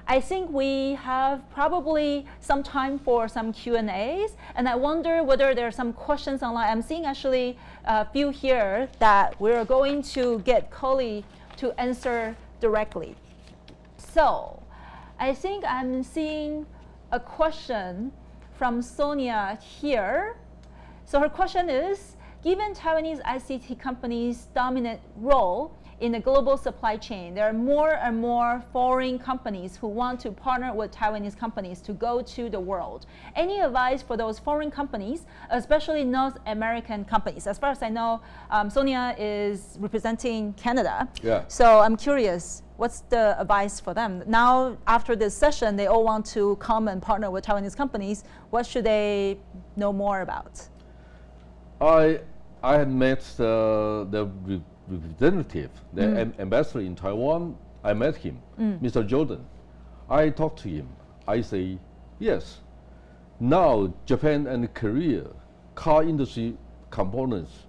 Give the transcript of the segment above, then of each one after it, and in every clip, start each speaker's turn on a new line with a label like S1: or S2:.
S1: I think we have probably some time for some Q&As, and I wonder whether there are some questions online. I'm seeing actually a few here that we're going to get Colley to answer directly. So I think I'm seeing a question from Sonia here. So her question is, given Taiwanese ICT companies' dominant role in the global supply chain, there are more and more foreign companies who want to partner with Taiwanese companies to go to the world. Any advice for those foreign companies, especially North American companies? As far as I know, Sonia is representing Canada.
S2: Yeah.
S1: So I'm curious, what's the advice for them? Now, after this session, they all want to come and partner with Taiwanese companies. What should they know more about?
S2: I had met the representative, the ambassador in Taiwan. I met him, Mr. Jordan. I talked to him. I say, yes, now Japan and Korea car industry components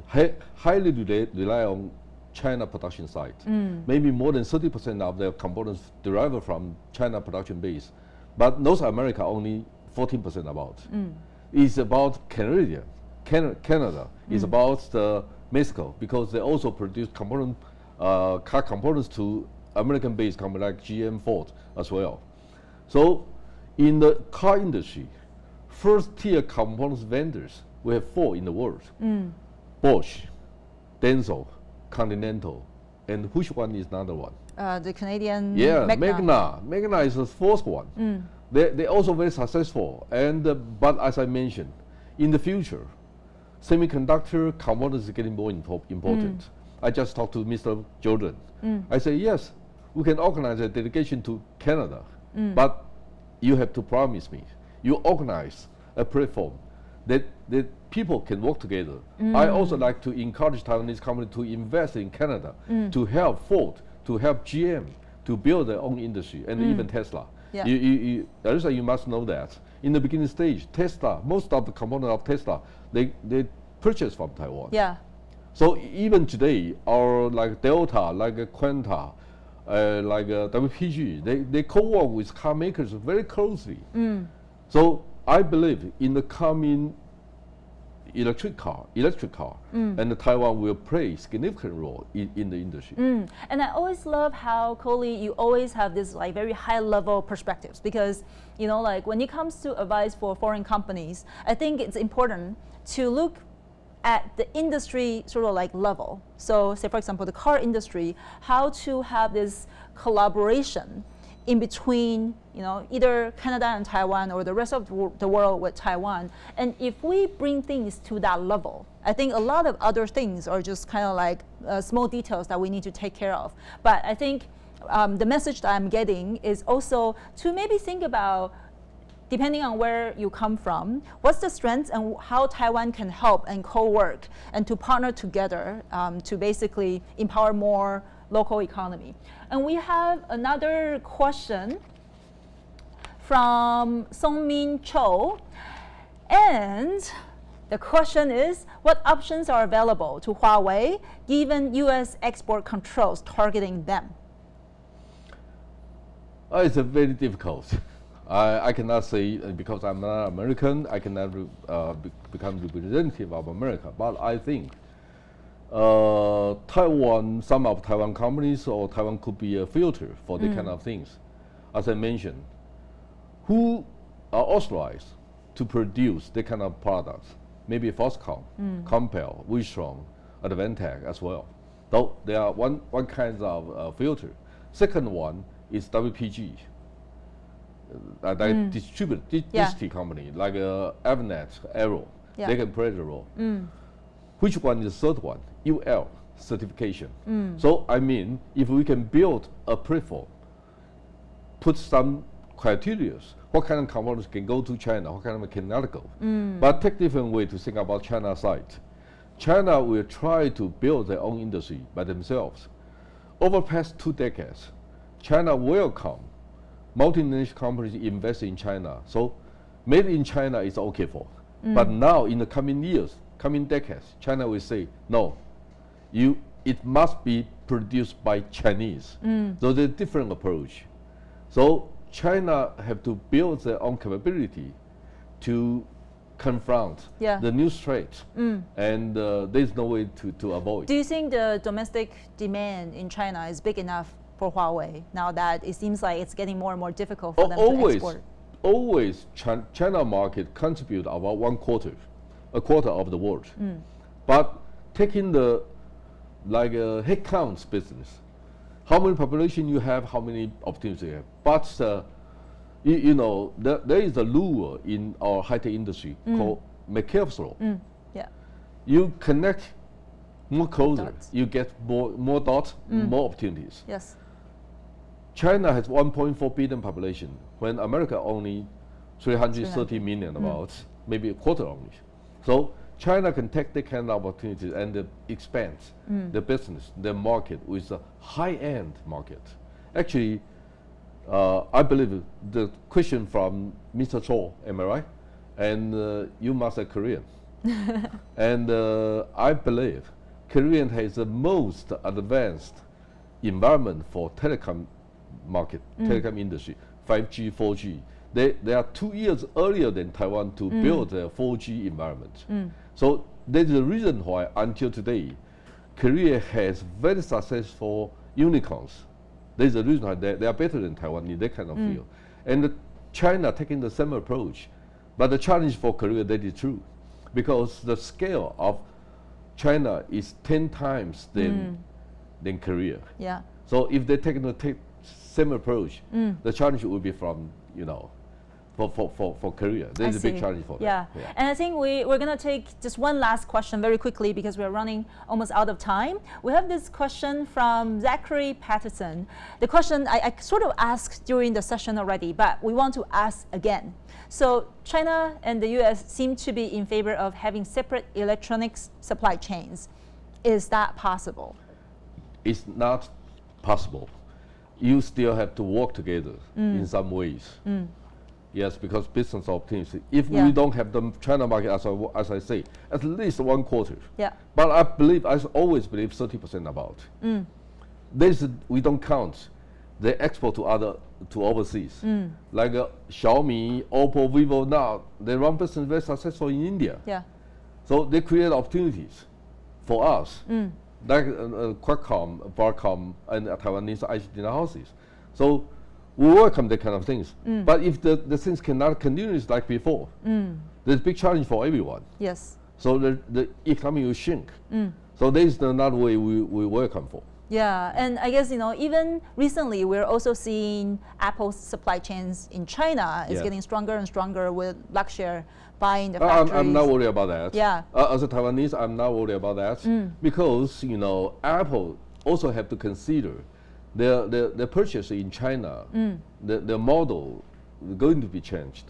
S2: highly rely on China production site. Maybe more than 30% of their components derive from China production base. But North America only 14% about. It's about Canada. It's about Mexico, because they also produce car components to American-based companies like GM, Ford as well. So in the car industry, first-tier components vendors, we have 4 in the world. Bosch, Denso, Continental, and which one is another one?
S1: The Canadian
S2: Magna. Magna is the 4th one. They're also very successful. And but as I mentioned, in the future, semiconductor components is getting more important. I just talked to Mr. Jordan. I say, yes, we can organize a delegation to Canada, but you have to promise me, you organize a platform that people can work together. I also like to encourage Taiwanese companies to invest in Canada, to help Ford, to help GM, to build their own industry, and even Tesla.
S1: Yeah.
S2: Elisa, you must know that. In the beginning stage, Tesla, most of the components of Tesla, they purchase from Taiwan.
S1: Yeah.
S2: So even today, our like Delta, like Quanta, like WPG, they co-work with car makers very closely. So I believe in the coming electric car, and Taiwan will play a significant role in the industry.
S1: And I always love how, Colley, you always have this like very high level perspectives, because like when it comes to advice for foreign companies, I think it's important to look at the industry sort of like level. So say for example, the car industry, how to have this collaboration in between, either Canada and Taiwan or the rest of the world with Taiwan. And if we bring things to that level, I think a lot of other things are just kind of like small details that we need to take care of. But I think the message that I'm getting is also to maybe think about, depending on where you come from, what's the strengths and how Taiwan can help and co-work and to partner together to basically empower more local economy. And we have another question from Songmin Cho. And the question is, what options are available to Huawei given US export controls targeting them?
S2: It's a very difficult. I cannot say, because I'm not American, I cannot become representative of America. But I think Taiwan, some of Taiwan companies or Taiwan could be a filter for that kind of things. As I mentioned, who are authorized to produce that kind of products? Maybe Foxconn, Compal, Wistron, Advantech as well. Though they are one kind of filter. Second one is WPG. Like district company, like Avnet, Arrow, they can play the role. Which one is the third one? UL certification. So I mean, if we can build a platform, put some criteria, what kind of components can go to China, what kind of cannot go. But take different way to think about China side. China will try to build their own industry by themselves. Over the past 2 decades, China welcome multinational companies invest in China. So made in China is okay for. But now in the coming years, coming decades, China will say, no, it must be produced by Chinese. So there's a different approach. So China have to build their own capability to confront the new threat, and there's no way to avoid.
S1: Do you think the domestic demand in China is big enough for Huawei now that it seems like it's getting more and more difficult for them to export?
S2: Always, China market contribute about a quarter of the world. But taking the headcounts business, how many population you have, how many opportunities you have. But you know, there is a lure in our high-tech industry called McCabe's law. You connect more closer, you get more dots, more opportunities.
S1: Yes.
S2: China has 1.4 billion population, when America only 330 million, about maybe a quarter only. So China can take that kind of opportunities and expand the business, the market with a high-end market. Actually, I believe the question from Mr. Cho, am I right? And you must say Korean. And I believe Korean has the most advanced environment for telecom market, telecom industry, 5G, 4G. They are 2 years earlier than Taiwan to build their 4G environment. So there's a reason why until today, Korea has very successful unicorns. There's a reason why they are better than Taiwan in that kind of field. And China taking the same approach. But the challenge for Korea, that is true. Because the scale of China is 10 times than Korea.
S1: Yeah.
S2: So if they take the same approach, the challenge will be from, you know, for Korea. There's a big challenge for them.
S1: Yeah. And I think we're going to take just one last question very quickly because we're running almost out of time. We have this question from Zachary Patterson. The question I sort of asked during the session already, but we want to ask again. So China and the US seem to be in favor of having separate electronics supply chains. Is that possible?
S2: It's not possible. You still have to work together in some ways. Yes, because business opportunities. If we don't have the China market, as I say, at least one quarter.
S1: Yeah.
S2: But I always believe 30% about. We don't count the export to overseas. Like Xiaomi, Oppo, Vivo, now they run business very successful in India.
S1: Yeah.
S2: So they create opportunities for us, like Qualcomm, Broadcom, and Taiwanese ICT houses. So we welcome that kind of things. But if the things cannot continue like before, there's a big challenge for everyone.
S1: Yes.
S2: So the economy will shrink. So there's another way we welcome for.
S1: Yeah, and I guess, you know, even recently we're also seeing Apple's supply chains in China is getting stronger and stronger with Luxshare buying the factories.
S2: I'm not worried about that.
S1: Yeah.
S2: As a Taiwanese, I'm not worried about that because, you know, Apple also have to consider their purchase in China, the model is going to be changed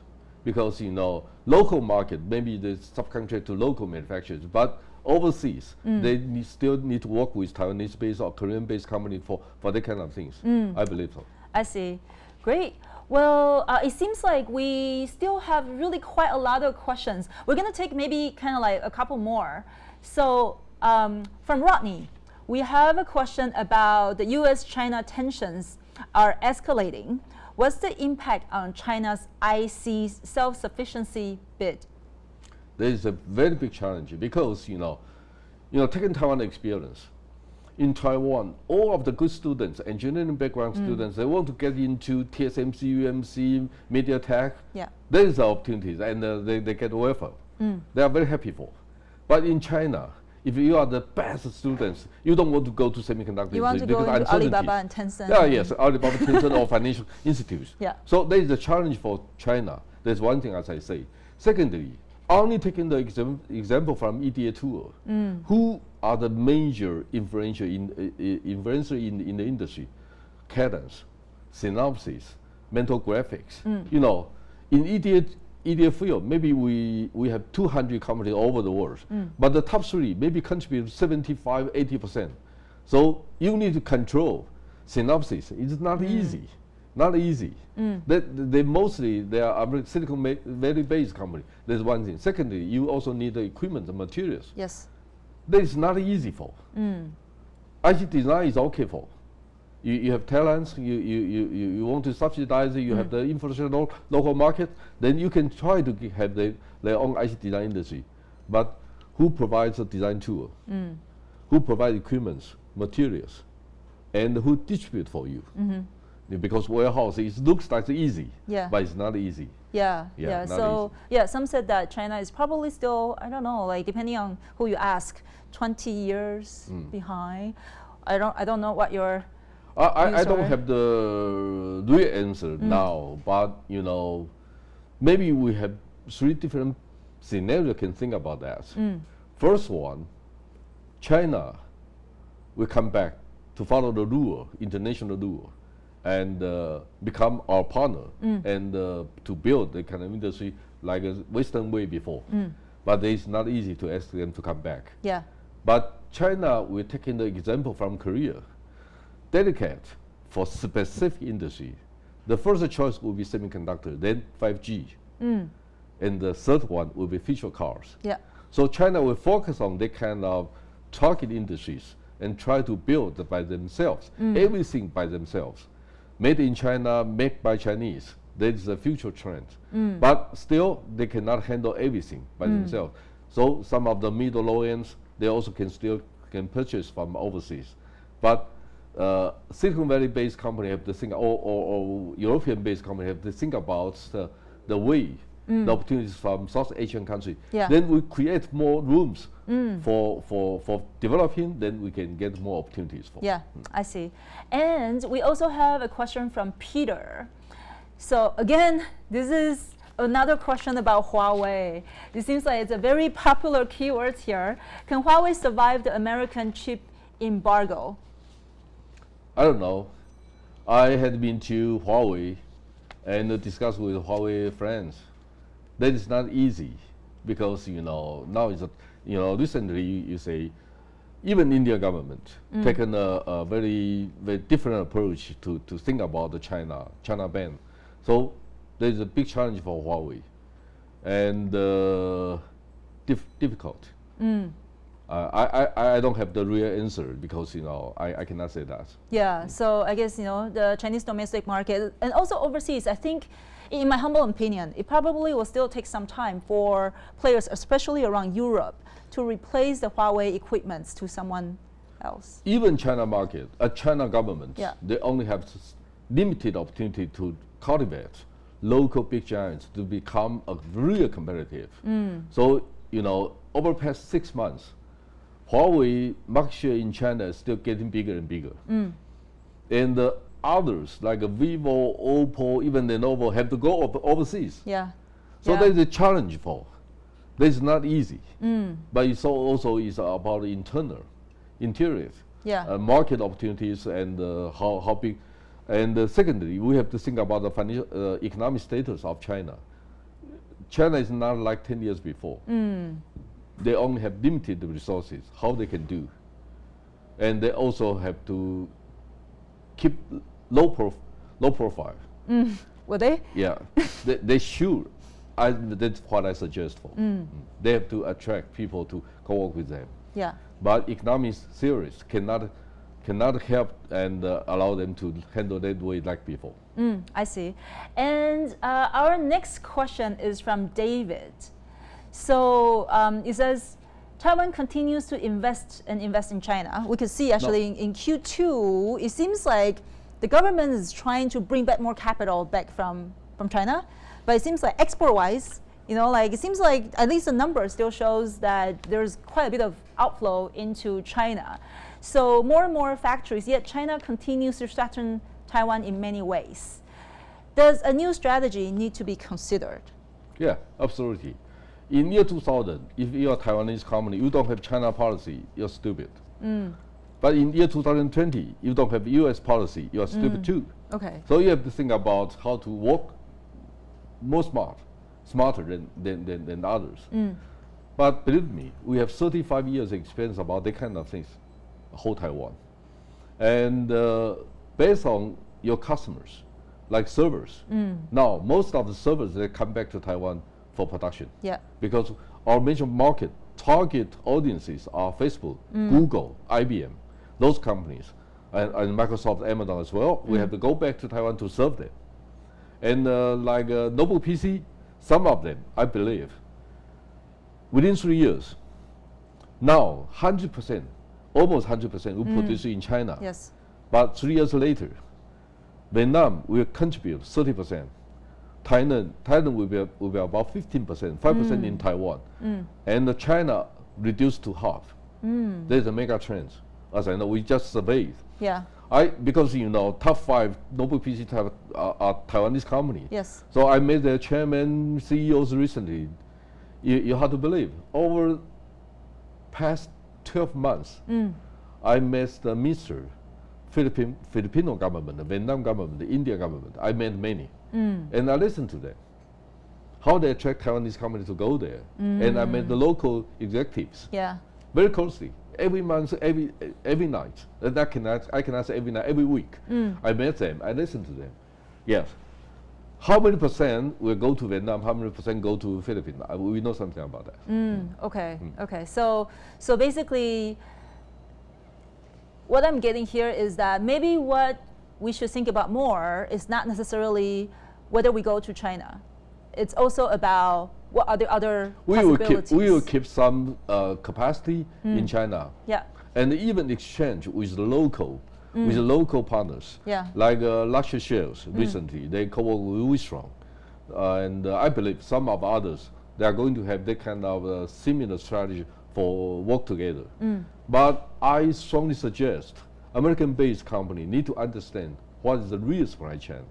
S2: because, you know, local market, maybe they subcontract to local manufacturers, but overseas, they still need to work with Taiwanese-based or Korean-based company for that kind of things. I believe so.
S1: I see. Great. Well, it seems like we still have really quite a lot of questions. We're going to take maybe kind of like a couple more. So from Rodney, we have a question about the US-China tensions are escalating. What's the impact on China's IC self-sufficiency bid?
S2: There is a very big challenge because, you know, taking Taiwan experience, in Taiwan, all of the good students, engineering background students, they want to get into TSMC, UMC, MediaTek.
S1: Yeah.
S2: There is opportunities and they get welfare. They are very happy for. But in China, if you are the best students, you don't want to go to semiconductor.
S1: You want to go into Alibaba and Tencent.
S2: Yeah, yes, Alibaba, Tencent, or financial institutes.
S1: Yeah.
S2: So there is a challenge for China. There's one thing, as I say. Secondly, only taking the example from EDA tool, who are the major influencer in the industry? Cadence, Synopsys, Mental Graphics. You know, in EDA field, maybe we have 200 companies all over the world, but the top three maybe contribute 75, 80%. So you need to control Synopsys. It's not easy. Not easy. They are Silicon Valley based company. That's one thing. Secondly, you also need the equipment, the materials.
S1: Yes.
S2: That is not easy for. IC design is okay for. You have talents, you want to subsidize it, you have the infrastructure, local market, then you can try to have their own IC design industry. But who provides a design tool? Who provides equipment, materials, and who distribute for you? Because warehouse, it looks like easy, but it's not easy.
S1: So some said that China is probably still, I don't know, like depending on who you ask, 20 years behind. I don't know what your
S2: I don't have the real answer now, but maybe we have 3 different scenarios can think about that. First one, China will come back to follow the rule, international rule, and become our partner and to build the kind of industry like a Western way before. But it's not easy to ask them to come back. But China will take in the example from Korea, dedicate for specific industry. The first choice will be semiconductor, then 5G, and the third one will be feature cars. So China will focus on that kind of target industries and try to build by themselves, everything by themselves. Made in China, made by Chinese. That is a future trend. But still, they cannot handle everything by themselves. So some of the middle low ends, they also can purchase from overseas. But Silicon Valley-based company have to think, or European-based company have to think about the way, the opportunities from South Asian countries. Then we create more rooms for developing, then we can get more opportunities for.
S1: I see. And we also have a question from Peter. So again, this is another question about Huawei. It seems like it's a very popular keyword here. Can Huawei survive the American chip embargo?
S2: I don't know. I had been to Huawei and discussed with Huawei friends. That is not easy because now it's recently you say even Indian government taken a very different approach to think about the China ban. So there's a big challenge for Huawei and difficult. I don't have the real answer because I cannot say that.
S1: So I guess the Chinese domestic market and also overseas, I think in my humble opinion, it probably will still take some time for players, especially around Europe, to replace the Huawei equipments to someone else.
S2: Even China market, China government, they only have limited opportunity to cultivate local big giants to become a real competitive. So over the past 6 months, Huawei market share in China is still getting bigger and bigger. And others like Vivo, Oppo, even Lenovo have to go overseas. So there's a challenge for. That's not easy. But it's also is about the interior market opportunities and how big. And secondly, we have to think about the financial, economic status of China. China is not like 10 years before. They only have limited resources, how they can do. And they also have to keep low profile.
S1: Will they?
S2: They should. That's what I suggest for. They have to attract people to co-work with them. But economic theories cannot help and allow them to handle that way like before.
S1: I see. And our next question is from David. So it says, Taiwan continues to invest in China. We could see actually in Q2, it seems like the government is trying to bring back more capital back from China. But it seems like export-wise, it seems like at least the number still shows that there's quite a bit of outflow into China. So more and more factories, yet China continues to threaten Taiwan in many ways. Does a new strategy need to be considered?
S2: Yeah, absolutely. In year 2000, if you're a Taiwanese company, you don't have China policy, you're stupid. But in year 2020, you don't have US policy, you're stupid too. So you have to think about how to work more smarter than others. But believe me, we have 35 years experience about that kind of things, whole Taiwan. And based on your customers, like servers, now most of the servers, they come back to Taiwan for production. Because our major market target audiences are Facebook, Google, IBM, those companies. and Microsoft, Amazon as well. We have to go back to Taiwan to serve them. And like notebook PC, some of them, I believe, within 3 years, now 100%, almost 100% we produce in China.
S1: Yes.
S2: But 3 years later, Vietnam will contribute 30%. Thailand will be about 15%, 5% in Taiwan. And China reduced to half. There's a mega trend. As I know, we just surveyed.
S1: Yeah.
S2: Because top 5 notebook PC are Taiwanese companies.
S1: Yes.
S2: So I met their chairman, CEOs recently. You have to believe, over past 12 months, I met the minister, Filipino government, the Vietnam government, the India government. I met many, and I listened to them. How they attract Taiwanese companies to go there, and I met the local executives.
S1: Yeah.
S2: Very closely. Every month, every night. And I cannot say every night, every week. I met them. I listened to them. Yes. How many percent will go to Vietnam? How many percent go to Philippines? We know something about that.
S1: Okay. Okay. So basically, what I'm getting here is that maybe what we should think about more is not necessarily whether we go to China. It's also about what are the other possibilities.
S2: We will keep some capacity in China.
S1: Yeah.
S2: And even exchange with the local partners.
S1: Yeah.
S2: Like luxury shares recently, they co-work with Strong. And I believe some of others, they are going to have that kind of similar strategy for work together. But I strongly suggest American-based company need to understand what is the real supply chain.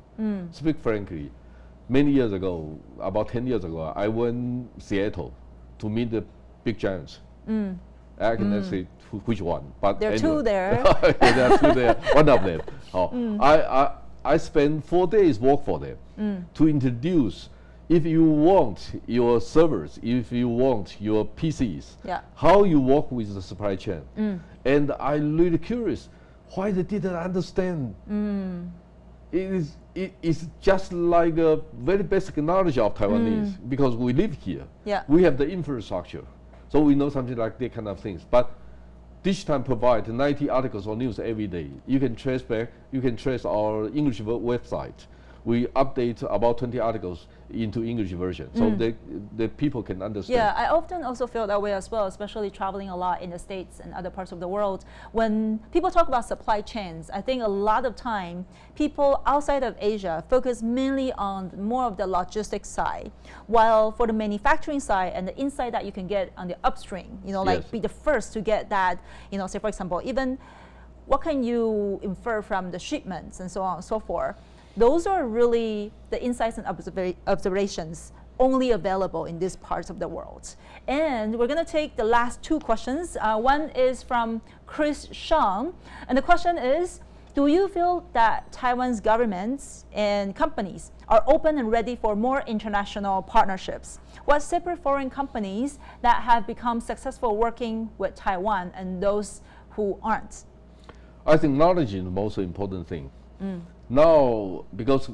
S2: Speak frankly, many years ago, about 10 years ago, I went Seattle to meet the big giants. I cannot say which one, but
S1: there are
S2: anyway.
S1: 2 there.
S2: There are 2 there. One of them. I spent 4 days work for them to introduce. If you want your servers, if you want your PCs, how you work with the supply chain, and I'm really curious why they didn't understand. It is just like a very basic knowledge of Taiwanese because we live here.
S1: Yeah.
S2: We have the infrastructure, so we know something like that kind of things. But DIGITIMES provides 90 articles on news every day. You can trace back. You can trace our English website. We update about 20 articles into English version, so the people can understand.
S1: Yeah, I often also feel that way as well, especially traveling a lot in the States and other parts of the world. When people talk about supply chains, I think a lot of time people outside of Asia focus mainly on more of the logistics side, while for the manufacturing side and the insight that you can get on the upstream, like be the first to get that, say for example, even what can you infer from the shipments and so on and so forth. Those are really the insights and observations only available in these parts of the world. And we're going to take the last 2 questions. One is from Chris Shang, and the question is, do you feel that Taiwan's governments and companies are open and ready for more international partnerships? What separate foreign companies that have become successful working with Taiwan and those who aren't?
S2: I think knowledge is the most important thing. Now, because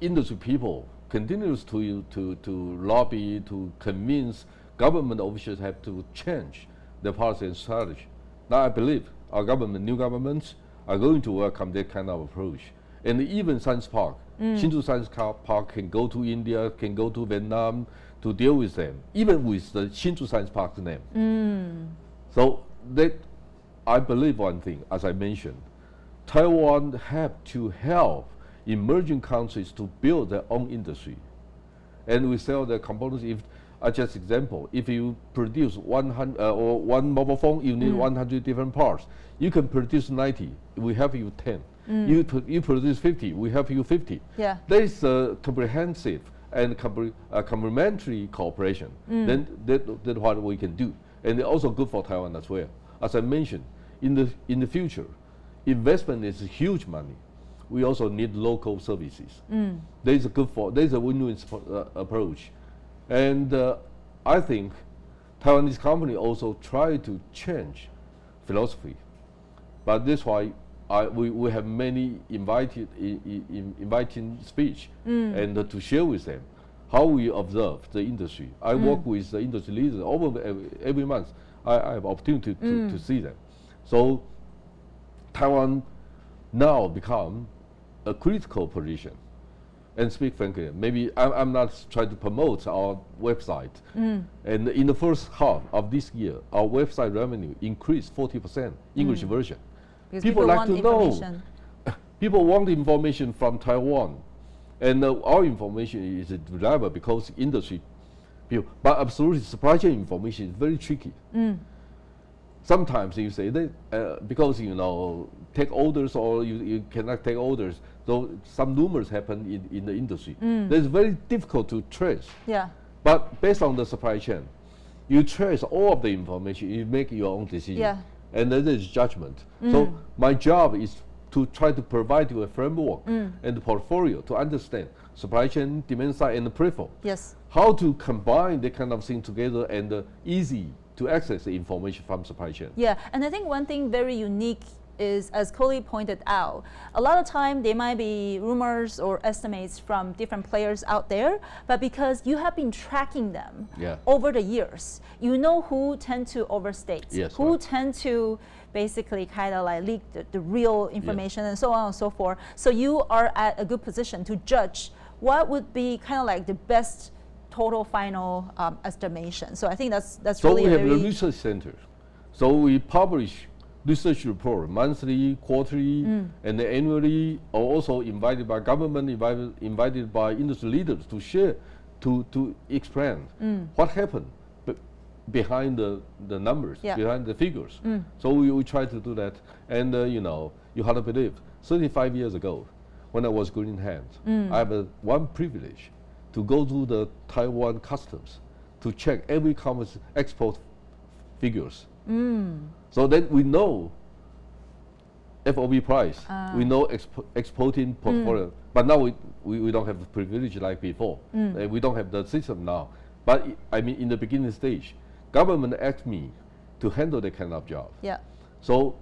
S2: industry people continues to lobby, to convince government officials have to change their policy and strategy. Now I believe our government, new governments, are going to welcome that kind of approach. And even Science Park, Chiu Science Park can go to India, can go to Vietnam to deal with them, even with the Chiu Science Park's name. So that, I believe one thing, as I mentioned, Taiwan have to help emerging countries to build their own industry. And we sell their components. If, just example, if you produce 100 or one mobile phone, you need 100 different parts. You can produce 90, we help you 10. You produce 50, we help you 50.
S1: Yeah.
S2: There is a comprehensive and complementary cooperation. Then that's what we can do. And it's also good for Taiwan as well. As I mentioned, in the future, investment is huge money. We also need local services. There's a win-win approach, and I think Taiwanese company also try to change philosophy, but that's why we have many inviting speech and to share with them how we observe the industry. I work with the industry leaders over every month. I have opportunity to see them. So Taiwan now become a critical position. And speak frankly, maybe I'm not trying to promote our website. And in the first half of this year, our website revenue increased 40%, English version.
S1: Because
S2: people like
S1: want
S2: to know. People want information from Taiwan. And our information is reliable because industry people. But absolutely, supply chain information is very tricky. Sometimes you say that because take orders or you cannot take orders, so some rumors happen in the industry. That's very difficult to trace.
S1: Yeah.
S2: But based on the supply chain, you trace all of the information, you make your own decision.
S1: Yeah.
S2: And then there's judgment. So my job is to try to provide you a framework and the portfolio to understand supply chain, demand side, and the peripheral.
S1: Yes.
S2: How to combine that kind of thing together and easy to access the information from supply chain.
S1: Yeah, and I think one thing very unique is, as Colley pointed out, a lot of time there might be rumors or estimates from different players out there, but because you have been tracking them over the years, you know who tend to overstate, who tend to basically kind of like leak the real information and so on and so forth. So you are at a good position to judge what would be kind of like the best total final estimation. So I think that's really
S2: we have a research center. So we publish research report monthly, quarterly, and annually, or also invited by government, invited by industry leaders to share, to explain what happened behind the numbers, behind the figures. So we try to do that. And you hardly believe, 35 years ago, when I was green hands, I have one privilege to go to the Taiwan customs to check every commerce export figures. So then we know FOB price, we know exporting portfolio, but now we don't have the privilege like before. We don't have the system now. But I mean, in the beginning stage, government asked me to handle that kind of job.
S1: Yeah. So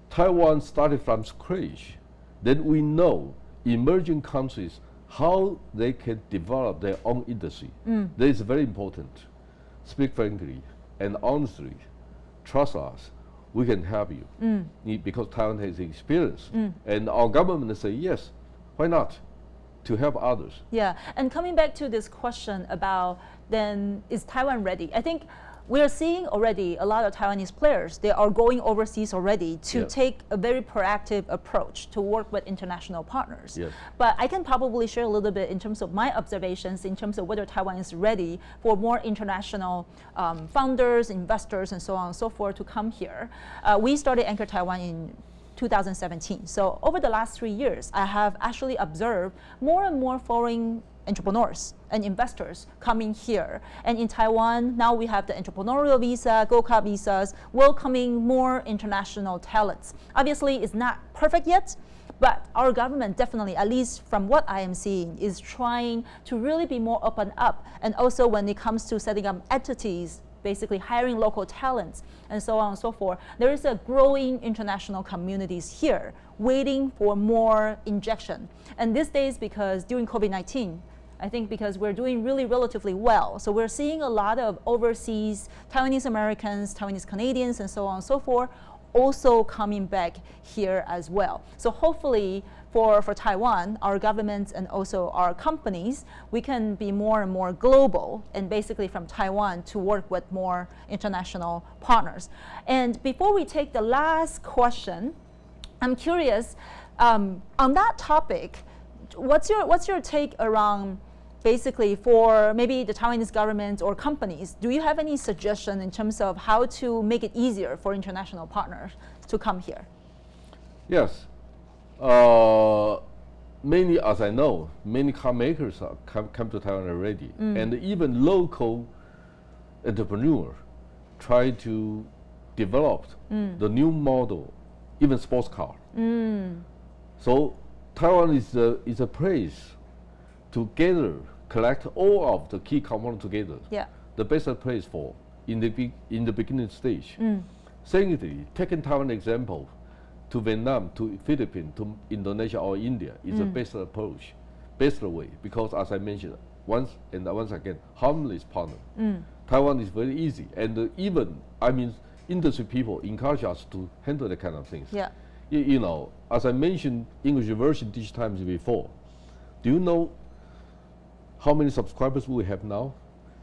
S2: Taiwan started from scratch. Then we know emerging countries how they can develop their own industry. That is very important. Speak frankly and honestly, trust us, we can help you. Because Taiwan has experience. And our government say, yes, why not? To help others.
S1: Yeah, and coming back to this question about then, is Taiwan ready? I think we are seeing already a lot of Taiwanese players, they are going overseas already to take a very proactive approach to work with international partners. But I can probably share a little bit in terms of my observations in terms of whether Taiwan is ready for more international founders, investors, and so on and so forth to come here. We started Anchor Taiwan in 2017. So over the last 3 years, I have actually observed more and more foreign entrepreneurs and investors coming here. And in Taiwan, now we have the entrepreneurial visa, Gold Card visas, welcoming more international talents. Obviously, it's not perfect yet, but our government definitely, at least from what I am seeing, is trying to really be more open up. And also when it comes to setting up entities, basically hiring local talents and so on and so forth, there is a growing international communities here waiting for more injection. And these days, because during COVID-19, I think because we're doing really relatively well, so we're seeing a lot of overseas Taiwanese Americans, Taiwanese Canadians, and so on and so forth, also coming back here as well. So hopefully for Taiwan, our governments and also our companies, we can be more and more global and basically from Taiwan to work with more international partners. And before we take the last question, I'm curious, on that topic, what's your take around basically for maybe the Taiwanese government or companies? Do you have any suggestion in terms of how to make it easier for international partners to come here?
S2: Yes. Many, as I know, many car makers come to Taiwan already. And even local entrepreneurs try to develop the new model, even sports car. So Taiwan is a place to collect all of the key components together. The best place for in the beginning stage. Secondly, taking Taiwan example to Vietnam, to Philippines, to Indonesia or India is the best approach, best way, because as I mentioned once again, harmless partner. Taiwan is very easy, and even industry people encourage us to handle that kind of things. You know, as I mentioned English version DIGITIMES before, do you know how many subscribers we have now?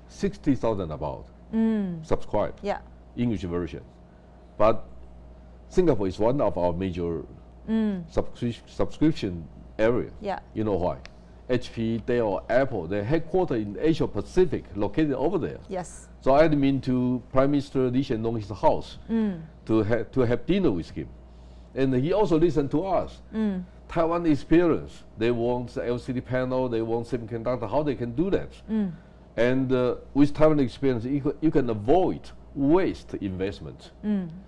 S2: 60,000 about subscribed.
S1: Yeah.
S2: English version. But Singapore is one of our major subscription area.
S1: Yeah.
S2: You know why? HP, Dell, Apple, they're headquartered in Asia Pacific, located over there.
S1: Yes.
S2: So I had been to Prime Minister Lee Hsien Loong's house to have dinner with him. And he also listened to us. Taiwan experience, they want the LCD panel, they want semiconductor, how they can do that. And with Taiwan experience, you can avoid waste investment.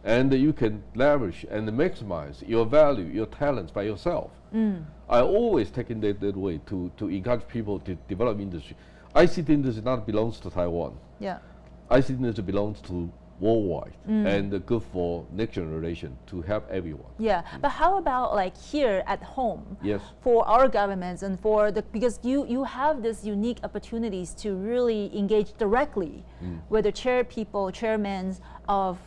S2: And you can leverage and maximize your value, your talents by yourself. I always taken that way to encourage people to develop industry. ICT industry not belongs to Taiwan.
S1: Yeah.
S2: ICT industry belongs to worldwide and good for next generation to help everyone.
S1: Yeah, but how about like here at home?
S2: Yes.
S1: For our governments and for the, because you have this unique opportunities to really engage directly with the chairmen of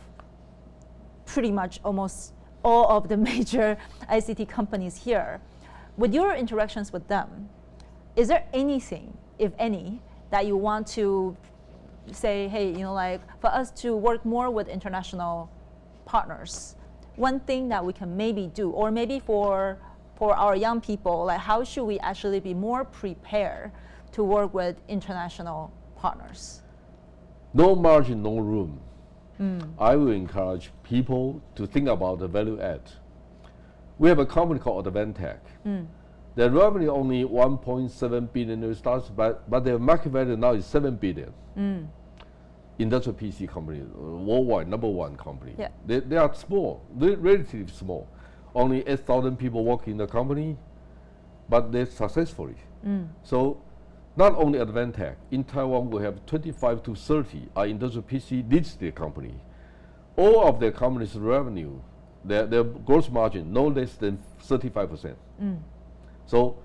S1: pretty much almost all of the major ICT companies here. With your interactions with them, is there anything, if any, that you want to say, hey, you know, like for us to work more with international partners, one thing that we can maybe do, or maybe for our young people, like how should we actually be more prepared to work with international partners?
S2: No margin, no room. I will encourage people to think about the value add. We have a company called Advantech. Their revenue only 1.7 billion US dollars, but their market value now is 7 billion. Industrial PC company, worldwide #1 company.
S1: Yeah.
S2: They are small, relatively small. Only 8,000 people work in the company, but they're successfully. So not only Advantech, in Taiwan we have 25 to 30 are industrial PC digital company. All of their companies' revenue, their gross margin no less than 35%. So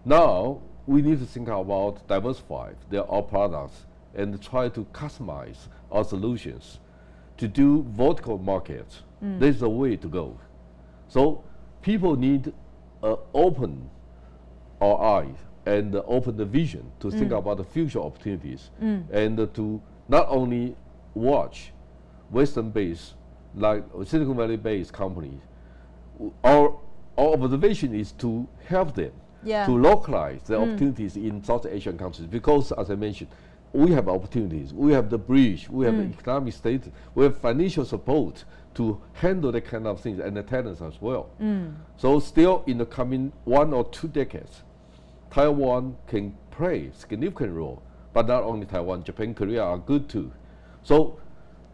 S2: now we need to think about diversify our products and try to customize our solutions to do vertical markets. This is the way to go. So people need open our eyes and open the vision to think about the future opportunities and to not only watch Western-based, like Silicon Valley-based companies. Our observation is to help them to localize the opportunities in South Asian countries, because as I mentioned, we have opportunities, we have the bridge, we have the economic state, we have financial support to handle that kind of things, and the talents as well. So still in the coming 1 or 2 decades, Taiwan can play a significant role, but not only Taiwan, Japan, Korea are good too. So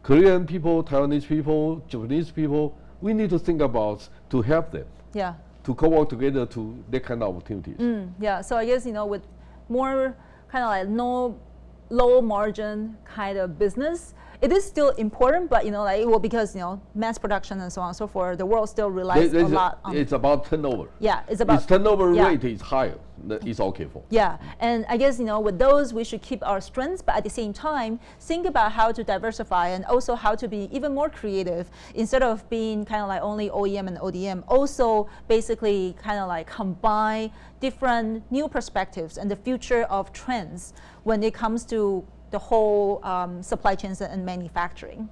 S2: Korean people, Taiwanese people, Japanese people, we need to think about to help them.
S1: Yeah.
S2: To co-work together to that kind of opportunities.
S1: Yeah, so I guess, you know, with more kind of like no low margin kind of business, it is still important, but you know, like, well, because you know, mass production and so on and so forth, the world still relies a lot on.
S2: It's about turnover.
S1: Yeah, it's about.
S2: Its turnover rate is higher. It's okay for.
S1: Yeah, and I guess, you know, with those we should keep our strengths, but at the same time think about how to diversify and also how to be even more creative instead of being kind of like only OEM and ODM. Also, basically, kind of like combine different new perspectives and the future of trends when it comes to the whole supply chains and manufacturing.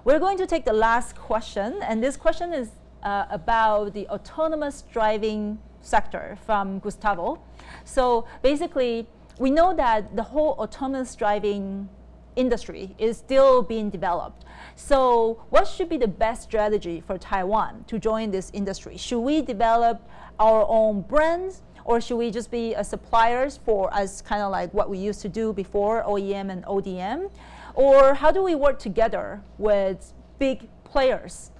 S1: We're going to take the last question, and this question is about the autonomous driving sector from Gustavo. So basically, we know that the whole autonomous driving industry is still being developed. So what should be the best strategy for Taiwan to join this industry? Should we develop our own brands, or should we just be suppliers for us, kind of like what we used to do before, OEM and ODM? Or how do we work together with big players?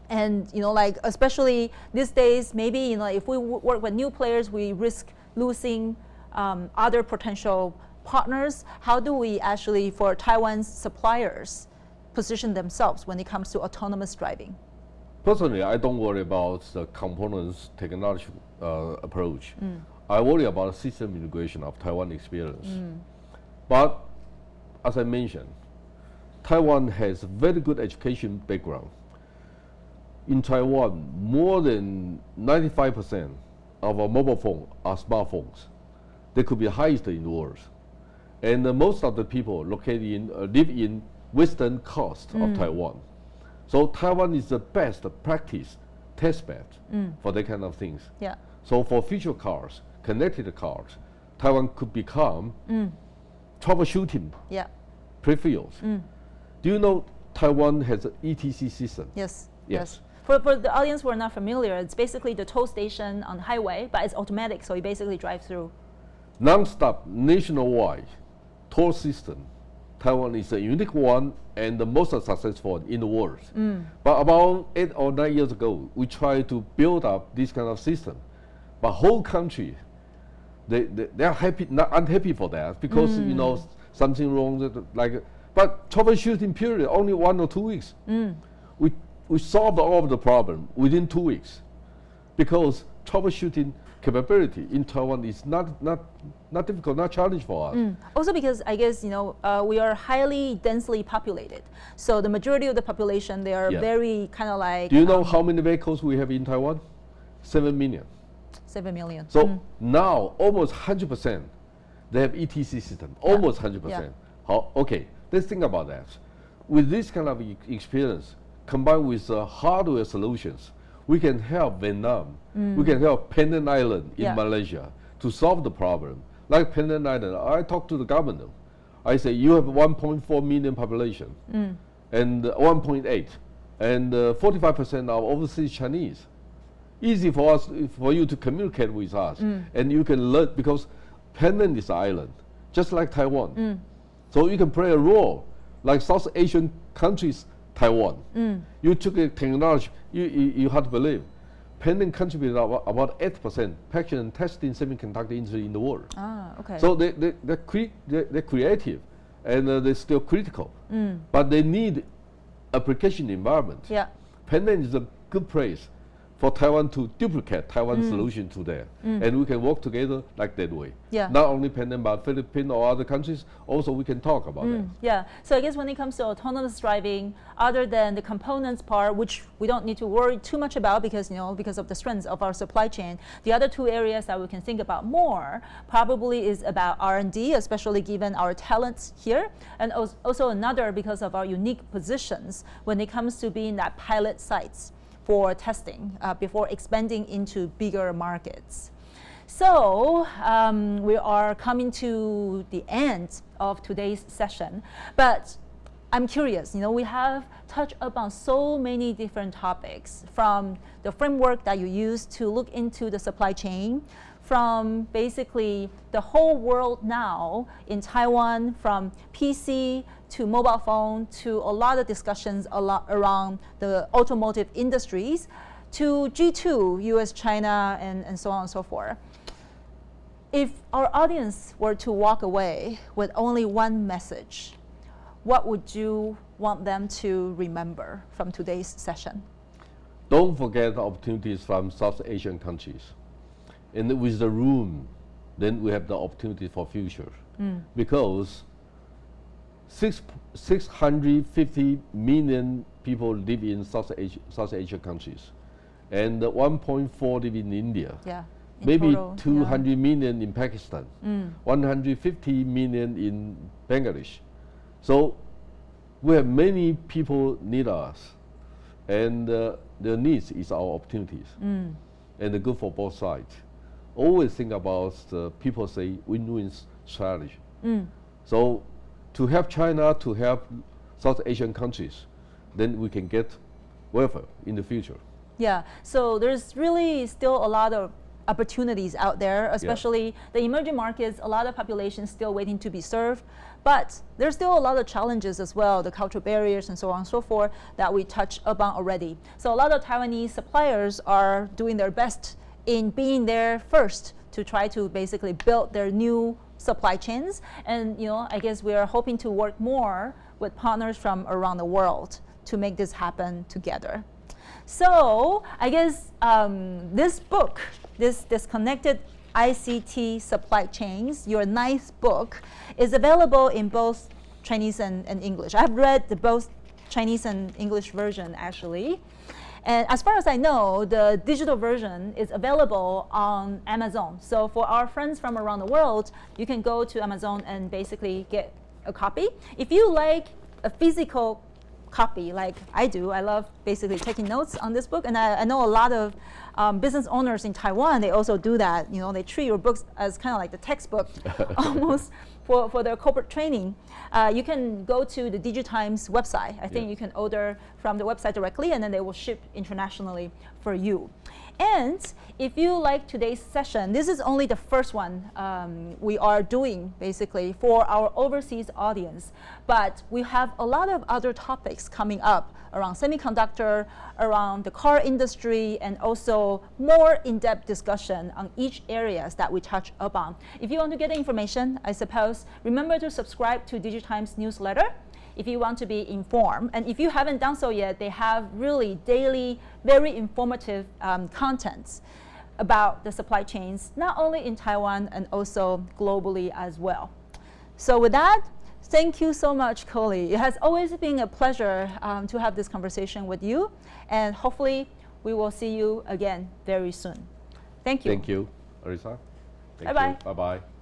S1: And you know, like especially these days, maybe you know, if we work with new players, we risk losing other potential partners. How do we actually, for Taiwan's suppliers, position themselves when it comes to autonomous driving?
S2: Personally, I don't worry about the components technology approach. I worry about system integration of Taiwan experience. But as I mentioned, Taiwan has very good education background. in Taiwan, more than 95% of our mobile phones are smartphones. They could be the highest in the world. And most of the people located live in western coast of Taiwan. So Taiwan is the best practice test bed for that kind of things.
S1: Yeah.
S2: So for future cars, connected cars, Taiwan could become troubleshooting prefield. Do you know Taiwan has an ETC system?
S1: Yes.
S2: Yes.
S1: For the audience who are not familiar, it's basically the toll station on the highway, but it's automatic, so you basically drive through.
S2: Non-stop nationwide toll system. Taiwan is a unique one and the most successful in the world. But about 8 or 9 years ago, we tried to build up this kind of system. But whole country, they are happy, not unhappy for that because you know something wrong. But troubleshooting period only 1 or 2 weeks. We solved all of the problem within 2 weeks, because troubleshooting capability in Taiwan is not difficult, not challenge for us.
S1: Also because I guess we are highly densely populated, so the majority of the population, they are very kind of like.
S2: Do you know how many vehicles we have in Taiwan? 7 million.
S1: 7 million.
S2: So now almost 100% they have ETC system. Almost 100%. Okay, let's think about that. With this kind of experience, combined with hardware solutions, we can help Vietnam, we can help Penang Island in Malaysia to solve the problem. Like Penang Island, I talked to the governor. I say, you have 1.4 million population, and 1.8, and 45% are overseas Chinese. Easy for us, for you to communicate with us, and you can learn, because Penang is an island, just like Taiwan. So you can play a role, like South Asian countries, Taiwan. You took a technology, you have to believe, Penang contributed about 8% packaging and testing semiconductor industry in the world.
S1: Okay.
S2: So they're creative, and they're still critical, but they need application environment. Penang is a good place for Taiwan to duplicate Taiwan's solution to there, and we can work together like that way. Not only Penang, but Philippines or other countries, also we can talk about that.
S1: So I guess when it comes to autonomous driving, other than the components part, which we don't need to worry too much about because because of the strengths of our supply chain, the other two areas that we can think about more probably is about R&D, especially given our talents here, and also another because of our unique positions when it comes to being that pilot sites for testing before expanding into bigger markets. So we are coming to the end of today's session, but I'm curious, we have touched upon so many different topics, from the framework that you use to look into the supply chain, from basically the whole world now in Taiwan, from PC to mobile phone, to a lot of discussions around the automotive industries, to G2, USChina, and so on and so forth. If our audience were to walk away with only one message, what would you want them to remember from today's session?
S2: Don't forget the opportunities from South Asian countries. And with the room, then we have the opportunity for future. Because 650 million people live in South Asia countries, and 1.4 live in India. Maybe total, 200 million in Pakistan, 150 million in Bangladesh. So we have many people need us, and their needs is our opportunities, and the good for both sides. Always think about the people say win-win strategy. So to help China, to help South Asian countries, then we can get welfare in the future.
S1: So there's really still a lot of opportunities out there, especially the emerging markets, a lot of population still waiting to be served. But there's still a lot of challenges as well, the cultural barriers and so on and so forth that we touched upon already. So a lot of Taiwanese suppliers are doing their best in being there first to try to basically build their new supply chains. And I guess we are hoping to work more with partners from around the world to make this happen together. So I guess this book, this Disconnected ICT Supply Chains, your 9th book, is available in both Chinese and English. I've read both Chinese and English version actually. And as far as I know, the digital version is available on Amazon. So for our friends from around the world, you can go to Amazon and basically get a copy. If you like a physical copy, like I do, I love basically taking notes on this book, and I know a lot of business owners in Taiwan, they also do that. You know, they treat your books as kind of like the textbook almost for their corporate training. You can go to the DIGITIMES website. I think you can order from the website directly, and then they will ship internationally for you. And if you like today's session, this is only the first one we are doing basically for our overseas audience, but we have a lot of other topics coming up around semiconductor, around the car industry, and also more in-depth discussion on each areas that we touch upon. If you want to get the information, I suppose, remember to subscribe to DIGITIMES newsletter if you want to be informed. And if you haven't done so yet, they have really daily, very informative contents about the supply chains, not only in Taiwan and also globally as well. So with that, thank you so much, Colley. It has always been a pleasure to have this conversation with you, and hopefully we will see you again very soon. Thank you.
S2: Thank you, Elisa.
S1: Bye-bye.
S2: Bye-bye.